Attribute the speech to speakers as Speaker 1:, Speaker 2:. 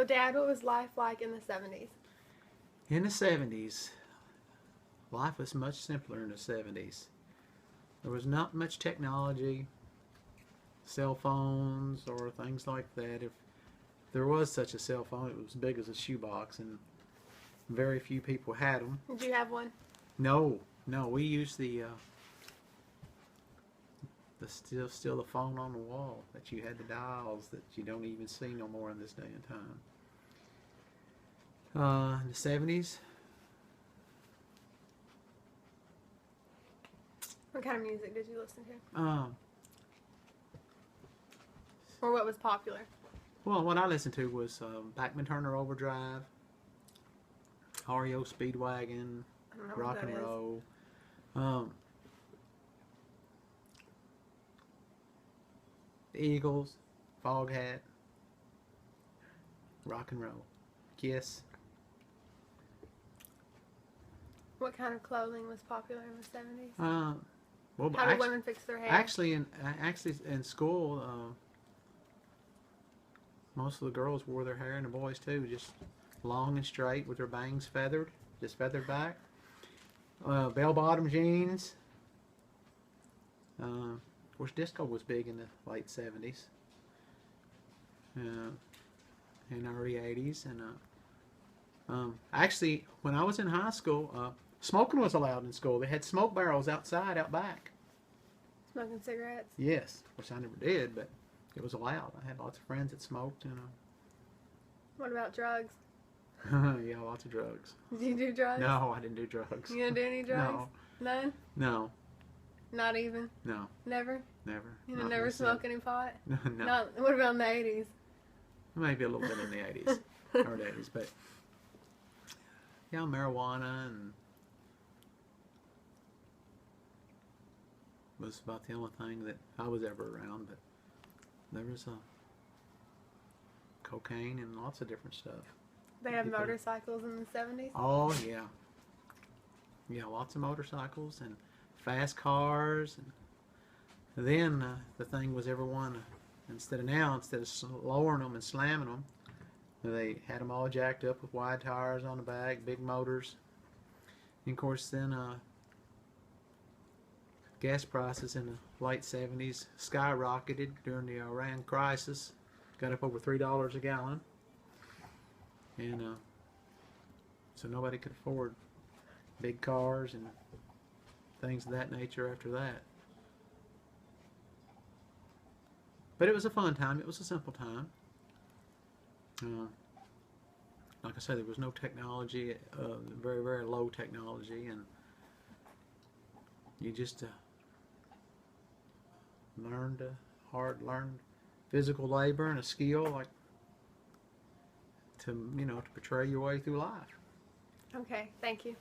Speaker 1: So, Dad, what was life like in the 70s?
Speaker 2: In the 70s, life was much simpler in the 70s. There was not much technology, cell phones, or things like that. If there was such a cell phone, it was as big as a shoebox, and very few people had them.
Speaker 1: Did you have one?
Speaker 2: No, no, we used the still the phone on the wall that you had the dials that you don't even see no more in this day and time. In the 70s,
Speaker 1: What kind of music did you listen to?
Speaker 2: um,
Speaker 1: Or what was popular?
Speaker 2: well, what I listened to was Bachman Turner Overdrive, REO Speedwagon,
Speaker 1: I don't know
Speaker 2: rock
Speaker 1: what that
Speaker 2: and
Speaker 1: is.
Speaker 2: roll. The Eagles, Foghat, rock and roll, Kiss.
Speaker 1: What kind of clothing was popular in the 70s?
Speaker 2: Well,
Speaker 1: How did women fix their hair?
Speaker 2: actually in school, most of the girls wore their hair, and the boys too, just long and straight with their bangs feathered, just feathered back. Bell-bottom jeans. Of course, disco was big in the late 70s and early 80s. And actually, when I was in high school, smoking was allowed in school. They had smoke barrels outside, out back.
Speaker 1: Smoking cigarettes?
Speaker 2: Yes, which I never did, but it was allowed. I had lots of friends that smoked.
Speaker 1: What about drugs?
Speaker 2: Yeah, lots of drugs.
Speaker 1: Did you do drugs?
Speaker 2: No, I didn't do drugs.
Speaker 1: You didn't do any drugs?
Speaker 2: No.
Speaker 1: None?
Speaker 2: No.
Speaker 1: Not even?
Speaker 2: No.
Speaker 1: Never?
Speaker 2: Never.
Speaker 1: You didn't never smoke any pot?
Speaker 2: No.
Speaker 1: Not, what about in the 80s?
Speaker 2: Maybe a little bit in the 80s, early 80s, but yeah, marijuana and was about the only thing that I was ever around. But there was cocaine and lots of different stuff.
Speaker 1: They had motorcycles in the 70s?
Speaker 2: Oh yeah, yeah, lots of motorcycles and fast cars, and then the thing was everyone. Instead of lowering them and slamming them, they had them all jacked up with wide tires on the back, big motors. And of course, then gas prices in the late 70s skyrocketed during the Iran crisis, got up over $3 a gallon, and so nobody could afford big cars and things of that nature after that. But it was a fun time. It was a simple time. Like I said, there was no technology, very, very low technology, and you just learned physical labor and a skill, like to portray your way through life.
Speaker 1: Okay, thank you.